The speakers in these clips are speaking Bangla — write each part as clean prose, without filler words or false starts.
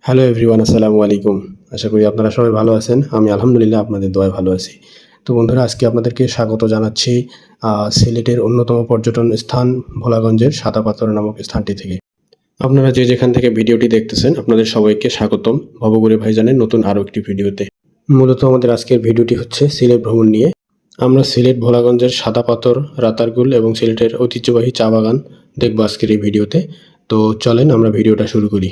হ্যালো এভরিওয়ান, আসসালামু আলাইকুম। আশা করি আপনারা সবাই ভালো আছেন। আমি আলহামদুলিল্লাহ আপনাদের দোয়ায় ভালো আছি। তো বন্ধুরা, আজকে আপনাদেরকে স্বাগত জানাচ্ছি সিলেটের অন্যতম পর্যটন স্থান ভোলাগঞ্জের সাদা পাথর নামক স্থানটি থেকে। আপনারা যে যেখান থেকে ভিডিওটি দেখতেছেন আপনাদের সবাইকে স্বাগতম ভবঘুরে ভাইজানের নতুন আরও একটি ভিডিওতে। মূলত আমাদের আজকের ভিডিওটি হচ্ছে সিলেট ভ্রমণ নিয়ে। আমরা সিলেট ভোলাগঞ্জের সাদা পাথর, রাতারগুল এবং সিলেটের ঐতিহ্যবাহী চা বাগান দেখব আজকের এই ভিডিওতে। তো চলেন আমরা ভিডিওটা শুরু করি।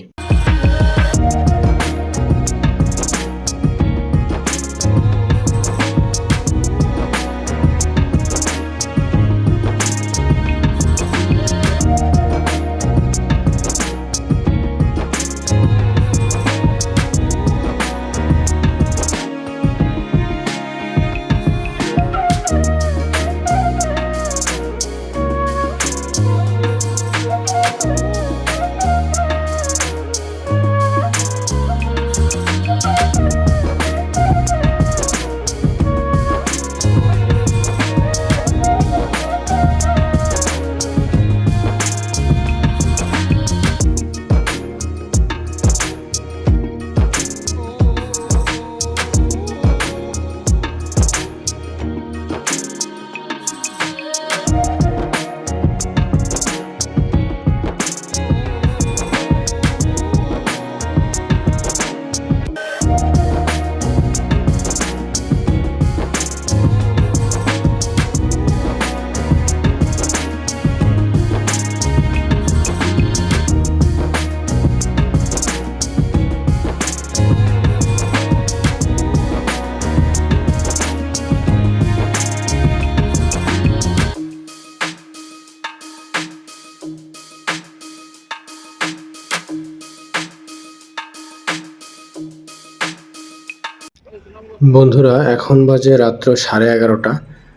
বন্ধুরা, এখন বাজে রাত্র 11:30।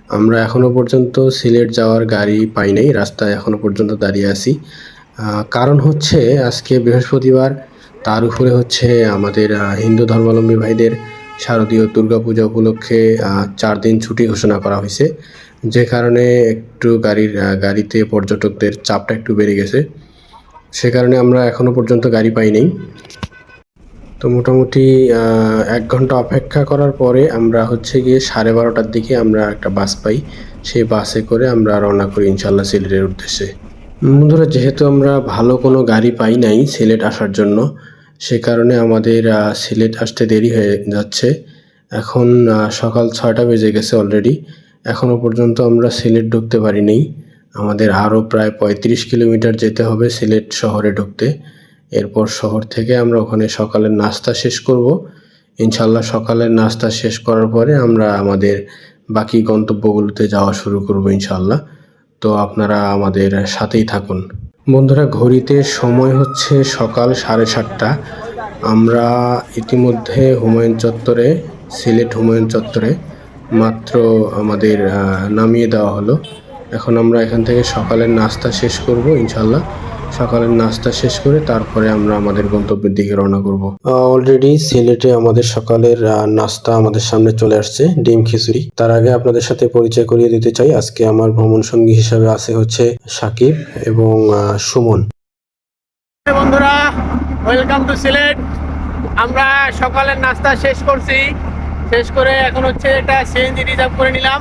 আমরা এখনও পর্যন্ত সিলেট যাওয়ার গাড়ি পাই নাই, রাস্তায় এখনও পর্যন্ত দাঁড়িয়ে আছি। কারণ হচ্ছে আজকে বৃহস্পতিবার, তার উপরে হচ্ছে আমাদের হিন্দু ধর্মাবলম্বী ভাইদের শারদীয় দুর্গাপূজা উপলক্ষে 4 দিন ছুটি ঘোষণা করা হয়েছে, যে কারণে একটু গাড়িতে পর্যটকদের চাপটা একটু বেড়ে গেছে। সে কারণে আমরা এখনও পর্যন্ত গাড়ি পাই নাই। তো মোটামুটি 1 ঘন্টা অপেক্ষা করার পরে আমরা হচ্ছে গিয়ে 12:30টার দিকে আমরা একটা বাস পাই। সেই বাসে করে আমরা রওনা করি ইনশাল্লাহ সিলেটের উদ্দেশ্যে। বন্ধুরা, যেহেতু আমরা ভালো কোনো গাড়ি পাই নাই সিলেট আসার জন্য, সে কারণে আমাদের সিলেট আসতে দেরি হয়ে যাচ্ছে। এখন সকাল 6টা বেজে গেছে অলরেডি। এখনও পর্যন্ত আমরা সিলেট ঢুকতে পারিনি। আমাদের আরও প্রায় 35 কিলোমিটার যেতে হবে সিলেট শহরে ঢুকতে। এরপর শহর থেকে আমরা ওখানে সকালের নাস্তা শেষ করব। ইনশাল্লাহ সকালের নাস্তা শেষ করার পরে আমরা আমাদের বাকি গন্তব্যগুলোতে যাওয়া শুরু করব ইনশাল্লাহ। তো আপনারা আমাদের সাথেই থাকুন। বন্ধুরা, ঘড়িতে সময় হচ্ছে সকাল 7:30। আমরা ইতিমধ্যে সিলেট হুমায়ুন চত্বরে মাত্র আমাদের নামিয়ে দেওয়া হলো। এখন আমরা এখান থেকে সকালের নাস্তা শেষ করব ইনশাল্লাহ। সকালের নাস্তা শেষ করে তারপরে আমরা আমাদের গন্তব্যের দিকে রওনা করব। অলরেডি সিলেটে আমাদের সকালের নাস্তা আমাদের সামনে চলে আসছে, ডিম খিচুড়ি। তার আগে আপনাদের সাথে পরিচয় করিয়ে দিতে চাই, আজকে আমার ভ্রমণ সঙ্গী হিসাবে আছে হচ্ছে সাকিব এবং সুমন। বন্ধুরা, ওয়েলকাম টু সিলেট। আমরা সকালের নাস্তা শেষ করছি, শেষ করে এখন হচ্ছে একটা সিএনজি রিজার্ভ করে নিলাম।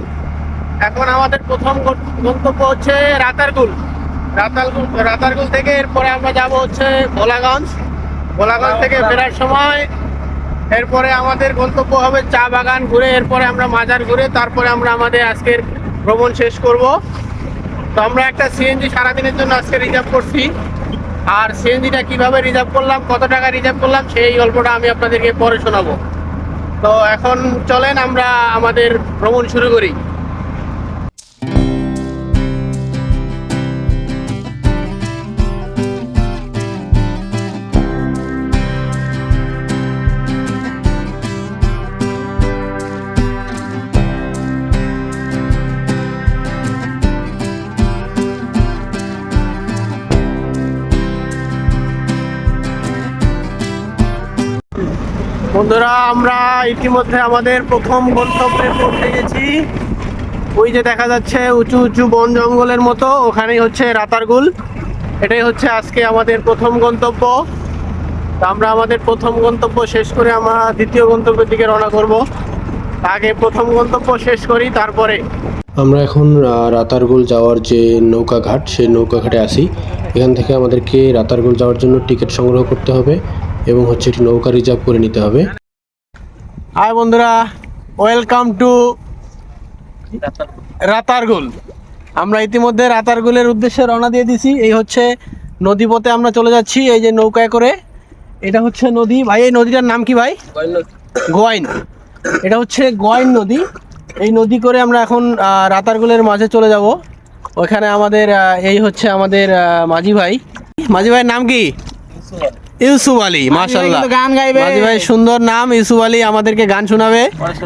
এখন আমাদের প্রথম গন্তব্য হচ্ছে রাতারগুল থেকে এরপরে আমরা যাব হচ্ছে ভোলাগঞ্জ থেকে ফেরার সময় এরপরে আমাদের গন্তব্য হবে চা বাগান ঘুরে, এরপরে আমরা মাজার ঘুরে তারপরে আমরা আমাদের আজকের ভ্রমণ শেষ করব। তো আমরা একটা সিএনজি সারাদিনের জন্য আজকে রিজার্ভ করছি। আর সিএনজিটা কিভাবে রিজার্ভ করলাম, কত টাকা রিজার্ভ করলাম, সেই গল্পটা আমি আপনাদেরকে পরে শোনাবো। তো এখন চলেন আমরা আমাদের ভ্রমণ শুরু করি। বন্ধুরা, আমরা ইতিমধ্যে আমাদের প্রথম গন্তব্যে পৌঁছে গেছি। ওই যে দেখা যাচ্ছে উঁচু উঁচু বন জঙ্গলের মতো, ওখানেই হচ্ছে রাতারগুল। এটাই হচ্ছে আজকে আমাদের প্রথম গন্তব্য। তো আমরা আমাদের প্রথম গন্তব্য শেষ করে আমরা দ্বিতীয় গন্তব্যের দিকে রওনা করব। আগে প্রথম গন্তব্য শেষ করি, তারপরে আমরা এখন রাতারগুল যাওয়ার যে নৌকা ঘাট, সেই নৌকা ঘাটে আসি। এখান থেকে আমাদেরকে রাতারগুল যাওয়ার জন্য টিকিট সংগ্রহ করতে হবে এবং হচ্ছে একটি নৌকা রিজার্ভ করে নিতে হবে। হাই বন্ধুরা, ওয়েলকাম টু রাতারগুল। আমরা ইতিমধ্যে রাতারগুলের উদ্দেশ্যে রওনা দিয়ে দিছি। এই হচ্ছে নদীপথে আমরা চলে যাচ্ছি, এই যে নৌকায় করে। এটা হচ্ছে নদী। ভাই এই নদীটার নাম কি ভাই? গোয়াইন। এটা হচ্ছে গোয়াইন নদী। এই নদী করে আমরা এখন রাতারগুলের মাঝে চলে যাব। ওখানে আমাদের এই হচ্ছে আমাদের মাঝি ভাই। মাঝি ভাইয়ের নাম কি? ইউসুফ আলী। মাশাআল্লাহ, গান গাইবে। মাঝি ভাই সুন্দর নাম। ইউসুফ আলী আমাদেরকে গান শোনাবে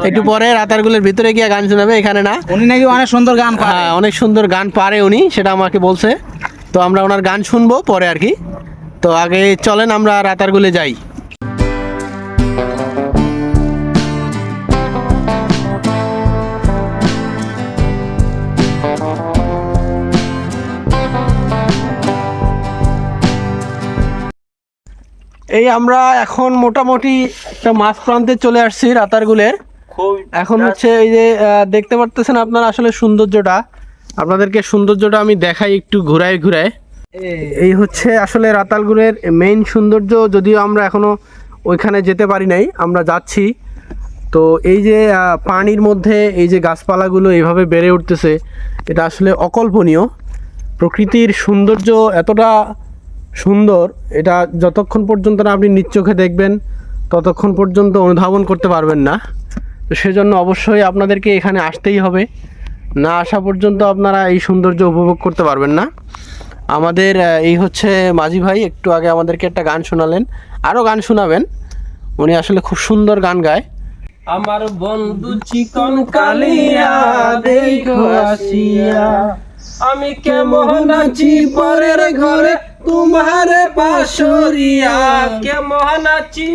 একটু পরে। রাতারগুলের ভিতরে গিয়ে গান শোনাবে, এখানে না। উনি নাকি অনেক সুন্দর গান পারে। হ্যাঁ, অনেক সুন্দর গান পারে উনি, সেটা আমাকে বলছে। তো আমরা ওনার গান শুনবো পরে আর কি। তো আগে চলেন আমরা রাতারগুলে যাই। এই আমরা এখন মোটামুটি একটা মাঝ প্রান্তে চলে আসছি রাতারগুলের। এখন হচ্ছে এই যে দেখতে পারতেছেন আপনারা আসলে সৌন্দর্যটা, আপনাদেরকে সৌন্দর্যটা আমি দেখাই একটু ঘুরায় ঘুরায়। এই হচ্ছে আসলে রাতারগুলের মেইন সৌন্দর্য, যদিও আমরা এখনো ওইখানে যেতে পারি নাই, আমরা যাচ্ছি। তো এই যে পানির মধ্যে এই যে গাছপালাগুলো এইভাবে বেড়ে উঠতেছে, এটা আসলে অকল্পনীয়। প্রকৃতির সৌন্দর্য এতটা সুন্দর, এটা যতক্ষণ পর্যন্ত না আপনি নিজ চোখে দেখবেন ততক্ষণ পর্যন্ত অনুধাবন করতে পারবেন না। তো সেজন্য অবশ্যই আপনাদেরকে এখানে আসতেই হবে, না আসা পর্যন্ত আপনারা এই সৌন্দর্য উপভোগ করতে পারবেন না। আমাদের এই হচ্ছে মাঝি ভাই, একটু আগে আমাদেরকে একটা গান শোনালেন, আরও গান শোনাবেন। উনি আসলে খুব সুন্দর গান গায়। আমার বন্ধু চিকন কালিয়া দেখো আসিয়া, আমি কেমন আছি পরের ঘরে তোমার পাশরিয়া। কেমন আছি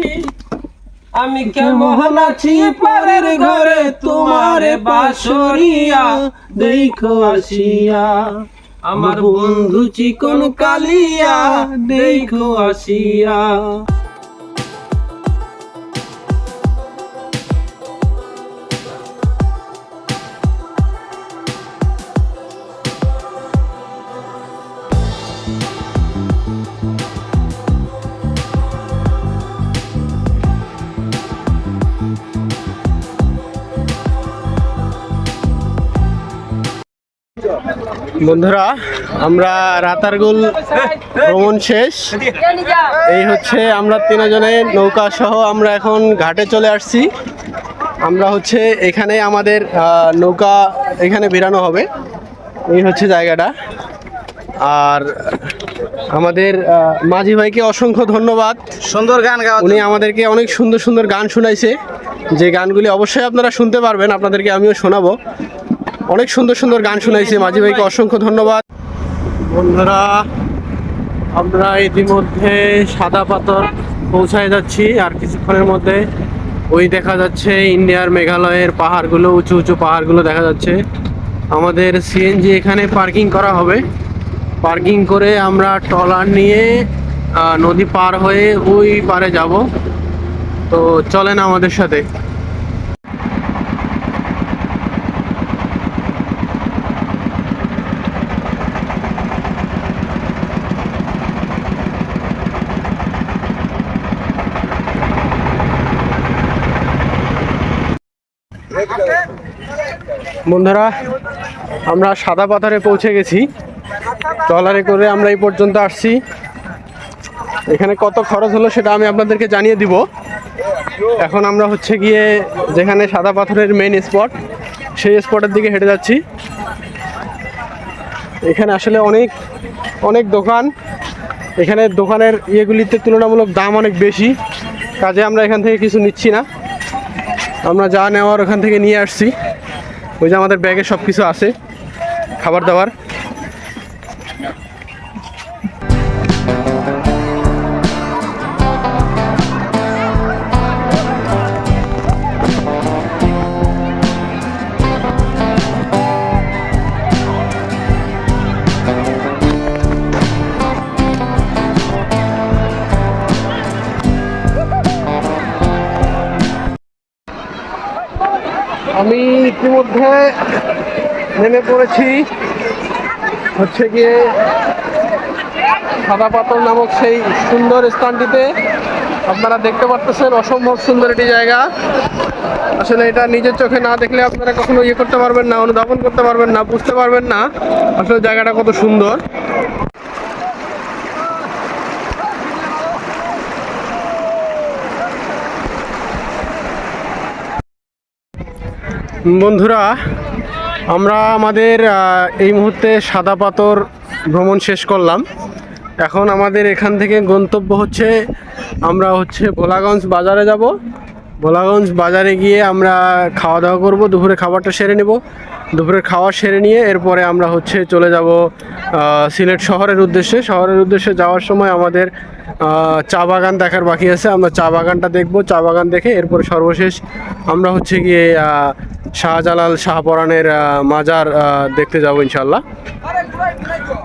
আমি, কেমন আছি পরের ঘরে তোমার বাসরিয়া দেখো আসিয়া। আমার বন্ধু চিকন কালিয়া দেখো আসিয়া। বন্ধুরা, আমরা রাতারগুল ভ্রমণ শেষ। এই হচ্ছে আমরা তিনজনে নৌকা সহ আমরা এখন ঘাটে চলে আসছি। আমরা হচ্ছে এখানে আমাদের নৌকা এখানে বেরানো হবে, এই হচ্ছে জায়গাটা। আর আমাদের মাঝি ভাইকে অসংখ্য ধন্যবাদ, সুন্দর গান গাওয়া। উনি আমাদেরকে অনেক সুন্দর সুন্দর গান শোনাইছে, যে গানগুলি অবশ্যই আপনারা শুনতে পারবেন, আপনাদেরকে আমিও শোনাবো। অনেক সুন্দর সুন্দর গান শোনাইছে, মাঝি ভাইকে অসংখ্য ধন্যবাদ। বন্ধুরা, আমরা ইতিমধ্যে সাদা পাথর পৌঁছায় যাচ্ছি, আর কিছুক্ষণের মধ্যে ওই দেখা যাচ্ছে ইন্ডিয়ার মেঘালয়ের পাহাড়গুলো, উঁচু উঁচু পাহাড়গুলো দেখা যাচ্ছে। আমাদের সিএনজি এখানে পার্কিং করা হবে। পার্কিং করে আমরা ট্রলার নিয়ে নদী পার হয়ে ওই পারে যাব। তো চলেন আমাদের সাথে। বন্ধুরা, আমরা সাদা পাথরে পৌঁছে গেছি। ট্রলারে করে আমরা এই পর্যন্ত আসছি। এখানে কত খরচ হলো সেটা আমি আপনাদেরকে জানিয়ে দিব। এখন আমরা হচ্ছে গিয়ে যেখানে সাদা পাথরের মেইন স্পট, সেই স্পটের দিকে হেঁটে যাচ্ছি। এখানে আসলে অনেক অনেক দোকান, এখানে দোকানের ইয়েগুলিতে তুলনামূলক দাম অনেক বেশি, কাজে আমরা এখান থেকে কিছু নিচ্ছি না। আমরা যা নেওয়ার ওখান থেকে নিয়ে আসছি। ওই যে আমাদের ব্যাগে সব কিছু আছে, খাবার দাবার। আমি ইতিমধ্যে নেমে পড়েছি হচ্ছে গিয়ে সাদা পাথর নামক সেই সুন্দর স্থানটিতে। আপনারা দেখতে পারতেছেন অসম্ভব সুন্দর একটি জায়গা। আসলে এটা নিজের চোখে না দেখলে আপনারা কখনো ইয়ে করতে পারবেন না, অনুধাবন করতে পারবেন না, বুঝতে পারবেন না আসলে জায়গাটা কত সুন্দর। বন্ধুরা, আমরা আমাদের এই মুহূর্তে সাদা পাথর ভ্রমণ শেষ করলাম। এখন আমাদের এখান থেকে গন্তব্য হচ্ছে আমরা হচ্ছে ভোলাগঞ্জ বাজারে যাব। ভোলাগঞ্জ বাজারে গিয়ে আমরা খাওয়া দাওয়া করব, দুপুরে খাবারটা সেরে নেব। দুপুরের খাওয়া সেরে নিয়ে এরপরে আমরা হচ্ছে চলে যাব সিলেট শহরের উদ্দেশ্যে। শহরের উদ্দেশ্যে যাওয়ার সময় আমাদের চা বাগান দেখার বাকি আছে, আমরা চা বাগানটা দেখব। চা বাগান দেখে এরপরে সর্বশেষ আমরা হচ্ছে গিয়ে শাহজালাল শাহপরানের মাজার দেখতে যাব ইনশাল্লাহ।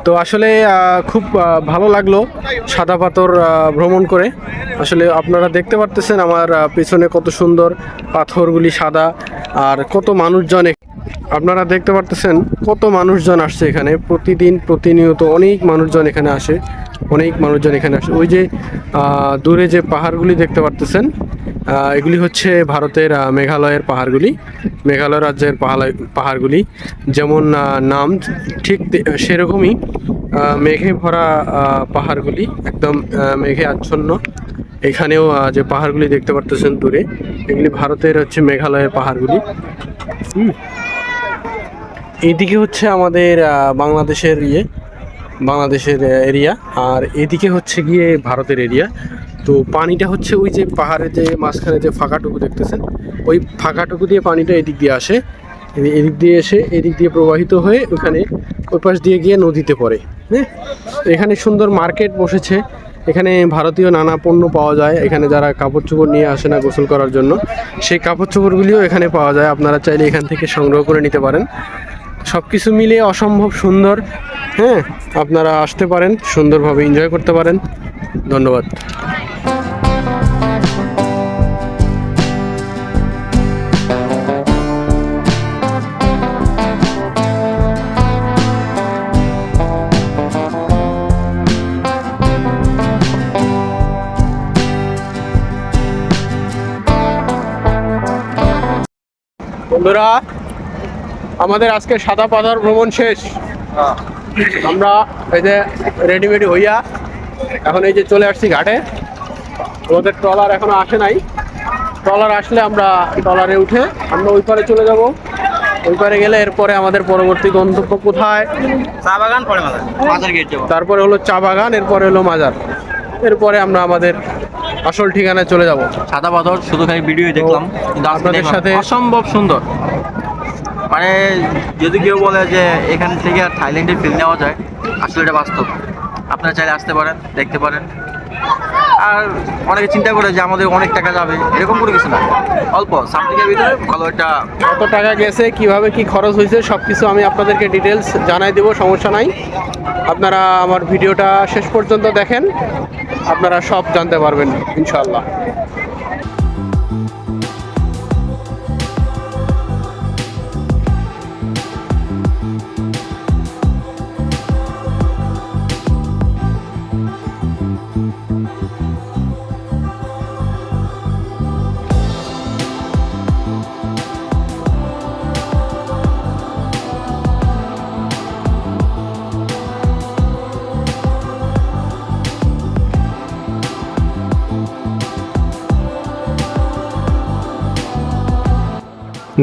তো আসলে খুব ভালো লাগলো সাদা পাথর ভ্রমণ করে। আসলে আপনারা দেখতে পারতেছেন আমার পিছনে কত সুন্দর পাথরগুলি সাদা, আর কত মানুষজন। আপনারা দেখতে পারতেছেন কত মানুষজন আসছে এখানে প্রতিদিন, প্রতিনিয়ত অনেক মানুষজন এখানে আসে, অনেক মানুষজন এখানে আসে। ওই যে দূরে যে পাহাড়গুলি দেখতে পারতেছেন, এগুলি হচ্ছে ভারতের মেঘালয়ের পাহাড়গুলি, মেঘালয় রাজ্যের পাহাড়গুলি। যেমন নাম ঠিক সেরকমই মেঘে ভরা পাহাড়গুলি, একদম মেঘে আচ্ছন্ন। এখানেও যে পাহাড়গুলি দেখতে পারতেছেন দূরে, এগুলি ভারতের হচ্ছে মেঘালয়ের পাহাড়গুলি। এইদিকে হচ্ছে আমাদের বাংলাদেশের এরিয়া, আর এদিকে হচ্ছে গিয়ে ভারতের এরিয়া। তো পানিটা হচ্ছে ওই যে পাহাড়ের যে মাঝখানে যে ফাঁকাটুকু দেখতেছেন, ওই ফাঁকাটুকু দিয়ে পানিটা এদিক দিয়ে আসে, এদিক দিয়ে এসে এদিক দিয়ে প্রবাহিত হয়ে ওখানে ওই পাশ দিয়ে গিয়ে নদীতে পড়ে। হ্যাঁ, এখানে সুন্দর মার্কেট বসেছে, এখানে ভারতীয় নানা পণ্য পাওয়া যায়। এখানে যারা কাপড় চোপড় নিয়ে আসে না গোসল করার জন্য, সেই কাপড় চোপড়গুলিও এখানে পাওয়া যায়। আপনারা চাইলে এখান থেকে সংগ্রহ করে নিতে পারেন। সব কিছু মিলিয়ে অসম্ভব সুন্দর। হ্যাঁ, আপনারা আসতে পারেন, সুন্দরভাবে এনজয় করতে পারেন। ধন্যবাদ। বন্ধুরা, আমাদের আজকে সাদা পাথর ভ্রমণ শেষ। আমরা এই যে রেডিমেডি হইয়া এখন এই যে চলে আসছি ঘাটে। আমাদের ট্রলার এখনো আসে নাই, ট্রলার আসলে আমরা ট্রলারে উঠে আমরা ওই পারে চলে যাব। ওই পারে গেলে এরপরে আমাদের পরবর্তী গন্তব্য কোথায়? চা বাগান, পরে মাজার গেট যাব, তারপরে হলো চা বাগান, এরপরে হলো মাজার, এরপরে আমরা আমাদের আসল ঠিকানায় চলে যাব। সাদা পাথর শুধু খালি ভিডিও দেখলাম, কিন্তু আপনাদের সাথে অসম্ভব সুন্দর। মানে যদি কেউ বলে যে এখান থেকে থাইল্যান্ডে ফিল নেওয়া যায়, আসলে এটা বাস্তব। আপনারা চাইলে আসতে পারেন, দেখতে পারেন। আর অনেকে চিন্তা করে যে আমাদের অনেক টাকা যাবে, এরকম কোনো কিছু না। অল্প সামথিংয়ের ভিতরে ভালো একটা। কত টাকা গেছে, কিভাবে কি খরচ হয়েছে, সব কিছু আমি আপনাদেরকে ডিটেলস জানাই দেবো, সমস্যা নাই। আপনারা আমার ভিডিওটা শেষ পর্যন্ত দেখেন, আপনারা সব জানতে পারবেন ইনশাআল্লাহ।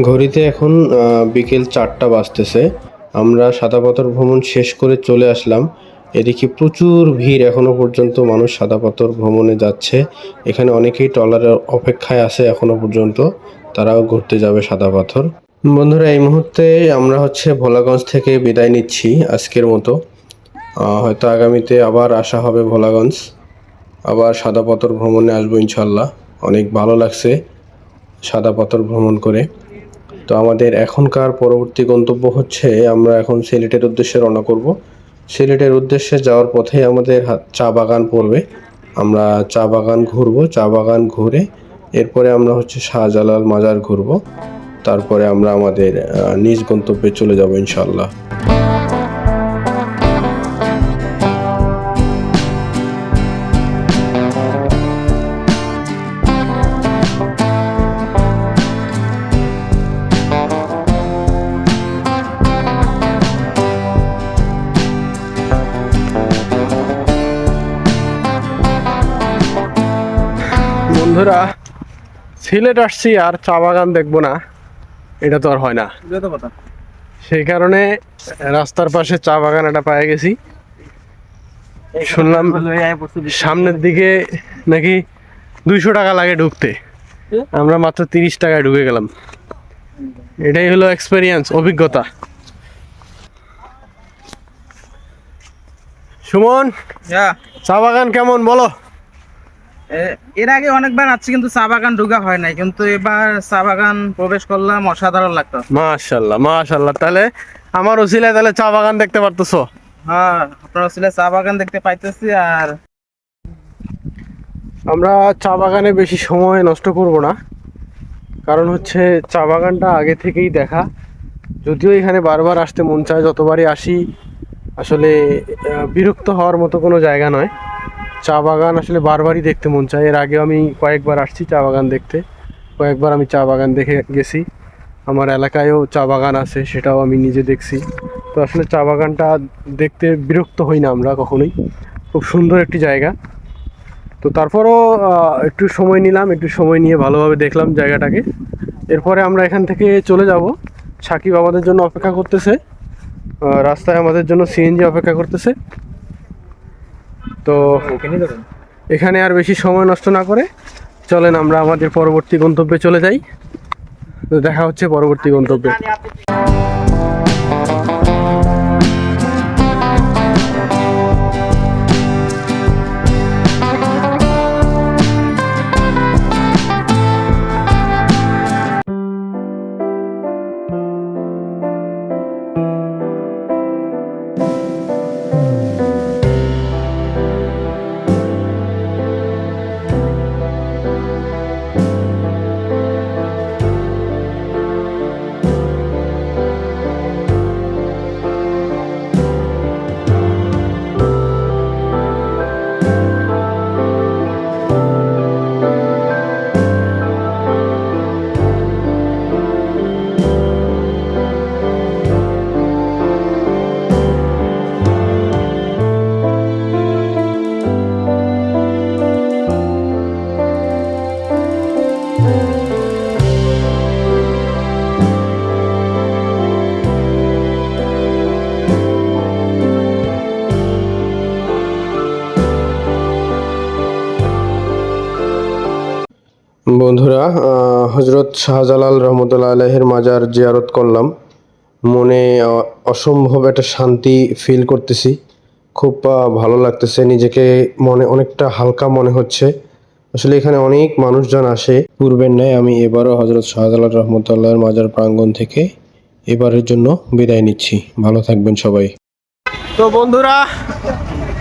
ঘড়িতে এখন বিকেল 4টা বাজতেছে। আমরা সাদা পাথর ভ্রমণ শেষ করে চলে আসলাম। এদিকে প্রচুর ভিড়, এখনো পর্যন্ত মানুষ সাদা পাথর ভ্রমণে যাচ্ছে। এখানে অনেকেই ট্রলারের অপেক্ষায় আছে এখনো পর্যন্ত, তারাও ঘুরতে যাবে সাদা পাথর। বন্ধুরা, এই মুহূর্তে আমরা হচ্ছে ভোলাগঞ্জ থেকে বিদায় নিচ্ছি আজকের মতো। হয়তো আগামীতে আবার আসা হবে ভোলাগঞ্জ, আবার সাদা পাথর ভ্রমণে আসবো ইনশাল্লাহ। অনেক ভালো লাগছে সাদা পাথর ভ্রমণ করে। তো আমাদের এখনকার পরবর্তী গন্তব্য হচ্ছে আমরা এখন সিলেটের উদ্দেশ্যে রওনা করব। সিলেটের উদ্দেশ্যে যাওয়ার পথে আমাদের চা বাগান পড়বে, আমরা চা বাগান ঘুরবো। চা বাগান ঘুরে এরপরে আমরা হচ্ছে শাহজালাল মাজার ঘুরবো। তারপরে আমরা আমাদের নিজ গন্তব্যে চলে যাব ইনশাআল্লাহ। বন্ধুরা, সিলেট আসছি আর চা বাগান দেখবো না, এটা তো আর হয় না। সেই কারণে রাস্তার পাশে চা বাগান একটা পেয়ে গেছি। শুনলাম সামনের দিকে নাকি 200 টাকা লাগে ঢুকতে, আমরা মাত্র 30 টাকায় ঢুকে গেলাম। এটাই হলো এক্সপেরিয়েন্স, অভিজ্ঞতা। সুমন, চা বাগান কেমন বলো? এর আগে অনেকবার আসছি কিন্তু চা বাগান ঢোকা হয় নাই, কিন্তু এবার চা বাগান প্রবেশ করলাম, অসাধারণ লাগতো। মাশাআল্লাহ মাশাআল্লাহ। তাহলে আমার ওসিলায় তাহলে চা বাগান দেখতে পারতেছো? হ্যাঁ, আপনার ছেলে চা বাগান দেখতে পাইতেছি। আর আমরা চা বাগানে বেশি সময় নষ্ট করব না, কারণ হচ্ছে চা বাগানটা আগে থেকেই দেখা। যদিও এখানে বারবার আসতে মন চায়, যতবারই আসি আসলে বিরক্ত হওয়ার মতো কোনো জায়গা নয়। চা বাগান আসলে বারবারই দেখতে মন চায়। এর আগেও আমি কয়েকবার আসছি চা বাগান দেখতে, কয়েকবার আমি চা বাগান দেখে গেছি। আমার এলাকায়ও চা বাগান আছে, সেটাও আমি নিজে দেখছি। তো আসলে চা বাগানটা দেখতে বিরক্ত হই না আমরা কখনোই, খুব সুন্দর একটি জায়গা। তো তারপরও একটু সময় নিলাম, একটু সময় নিয়ে ভালোভাবে দেখলাম জায়গাটাকে। এরপরে আমরা এখান থেকে চলে যাব। সাকিব আমাদের জন্য অপেক্ষা করতেছে, রাস্তায় আমাদের জন্য সিএনজি অপেক্ষা করতেছে। তো এখানে আর বেশি সময় নষ্ট না করে চলেন আমরা আমাদের পরবর্তী গন্তব্যে চলে যাই। তো দেখা হচ্ছে পরবর্তী গন্তব্যে। বন্ধুরা, হজরত শাহজালাল রহমতুল্লাহ আলাইহির মাজার জিয়ারত করলাম। মনে অসম্ভব একটা শান্তি ফিল করতেছি, খুব ভালো লাগতেছে, নিজেকে মনে অনেকটা হালকা মনে হচ্ছে। আসলে এখানে অনেক মানুষজন আসে পূর্বের ন্যায়। আমি এবারও হজরত শাহজালাল রহমতুল্লাহর মাজার প্রাঙ্গণ থেকে এবারের জন্য বিদায় নিচ্ছি। ভালো থাকবেন সবাই। তো বন্ধুরা,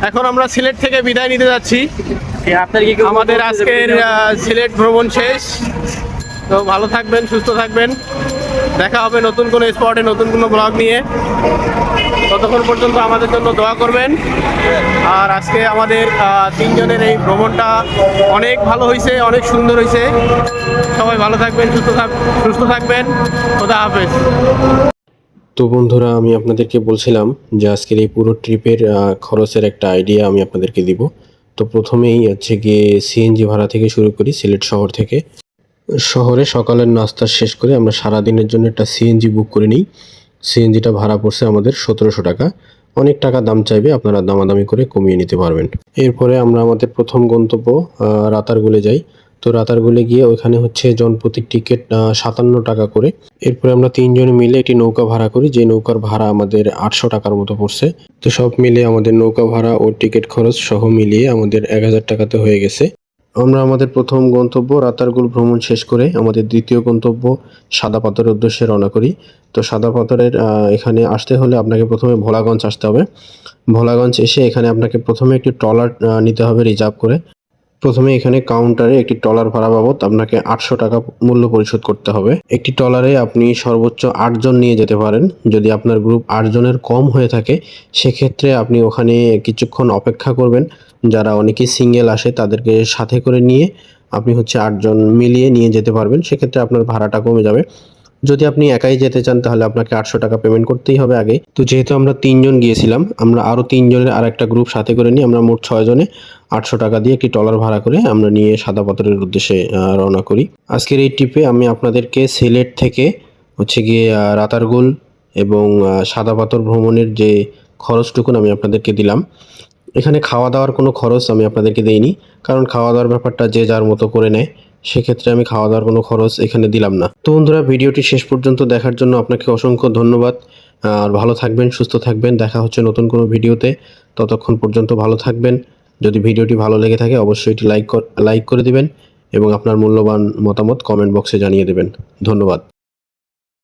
এখন আমরা সিলেট থেকে বিদায় নিতে যাচ্ছি। আমাদের আজকের সিলেট ভ্রমণ শেষ। তো ভালো থাকবেন, সুস্থ থাকবেন, দেখা হবে নতুন কোনো স্পটে নতুন কোনো ব্লগ নিয়ে। ততক্ষণ পর্যন্ত আমাদের জন্য দোয়া করবেন। আর আজকে আমাদের 3 জনের এই ভ্রমণটা অনেক ভালো হয়েছে, অনেক সুন্দর হয়েছে। সবাই ভালো থাকবেন, সুস্থ থাকবেন। খোদা হাফেজ। তো বন্ধুরা, আমি আপনাদেরকে বলছিলাম যে আজকের এই পুরো ট্রিপের খরচের একটা আইডিয়া আমি আপনাদেরকে দিব। তো প্রথমেই হচ্ছে গিয়ে সিএনজি ভাড়া থেকে শুরু করি। সিলেট শহর থেকে শহরে সকালের নাস্তা শেষ করে আমরা সারাদিনের জন্য একটা সিএনজি বুক করে নিই। সিএনজিটা ভাড়া পড়ছে আমাদের 1700 টাকা। অনেক টাকা দাম চাইবে, আপনারা দামাদামি করে কমিয়ে নিতে পারবেন। এরপরে আমরা আমাদের প্রথম গন্তব্য রাতারগুলে যাই। তো রাতারগুলে গিয়ে ওইখানে হচ্ছে জনপ্রতি টিকিট 57 টাকা করে। এরপরে আমরা 3 জন মিলে একটি নৌকা ভাড়া করি, যে নৌকার ভাড়া আমাদের 800 টাকার মতো পড়ছে। তো সব মিলে আমাদের নৌকা ভাড়া ও টিকিট খরচ সহ মিলিয়ে আমাদের 1000 টাকাতে হয়ে গেছে। আমরা আমাদের প্রথম গন্তব্য রাতারগুল ভ্রমণ শেষ করে আমাদের দ্বিতীয় গন্তব্য সাদা পাথরের উদ্দেশ্যে রওনা করি। তো সাদা পাথরের এখানে আসতে হলে আপনাকে প্রথমে ভোলাগঞ্জ আসতে হবে। ভোলাগঞ্জ এসে এখানে আপনাকে প্রথমে একটি ট্রলার নিতে হবে রিজার্ভ করে। প্রথমে এখানে কাউন্টারে একটি ট্রলার ভাড়া বাবদ আপনাকে 800 টাকা মূল্য পরিশোধ করতে হবে। একটি ট্রলারে আপনি সর্বোচ্চ 8 জন নিয়ে যেতে পারেন। যদি আপনার গ্রুপ 8 জনের কম হয়ে থাকে সেক্ষেত্রে আপনি ওখানে কিছুক্ষণ অপেক্ষা করবেন। যারা অনেকেই সিঙ্গেল আসে তাদেরকে সাথে করে নিয়ে আপনি হচ্ছে 8 জন মিলিয়ে নিয়ে যেতে পারবেন। সেক্ষেত্রে আপনার ভাড়াটা কমে যাবে। যদি আপনি একাই যেতে চান তাহলে আপনাকে 800 টাকা পেমেন্ট করতেই হবে আগে। তো যেহেতু আমরা 3 জন গিয়েছিলাম, আমরা আরও 3 জনের আরেকটা গ্রুপ সাথে করে নিয়ে আমরা মোট 6 জনে 800 টাকা দিয়ে একটি ট্রলার ভাড়া করে আমরা নিয়ে সাদা পাথরের উদ্দেশ্যে রওনা করি। আজকের এই ট্রিপে আমি আপনাদেরকে সিলেট থেকে হচ্ছে গিয়ে রাতারগুল এবং সাদা পাথর ভ্রমণের যে খরচটুকুন আমি আপনাদেরকে দিলাম। এখানে খাওয়া দাওয়ার কোনো খরচ আমি আপনাদেরকে দেইনি, কারণ খাওয়া দাওয়ার ব্যাপারটা যে যার মতো করে নেয়। সেক্ষেত্রে আমি খাওয়া দাওয়ার কোনো খরচ এখানে দিলাম না। তো বন্ধুরা, ভিডিওটি শেষ পর্যন্ত দেখার জন্য আপনাকে অসংখ্য ধন্যবাদ। আর ভালো থাকবেন, সুস্থ থাকবেন। দেখা হচ্ছে নতুন কোনো ভিডিওতে। ততক্ষণ পর্যন্ত ভালো থাকবেন। যদি ভিডিওটি ভালো লেগে থাকে অবশ্যই এটি লাইক করে দিবেন এবং আপনার মূল্যবান মতামত কমেন্ট বক্সে জানিয়ে দেবেন। ধন্যবাদ।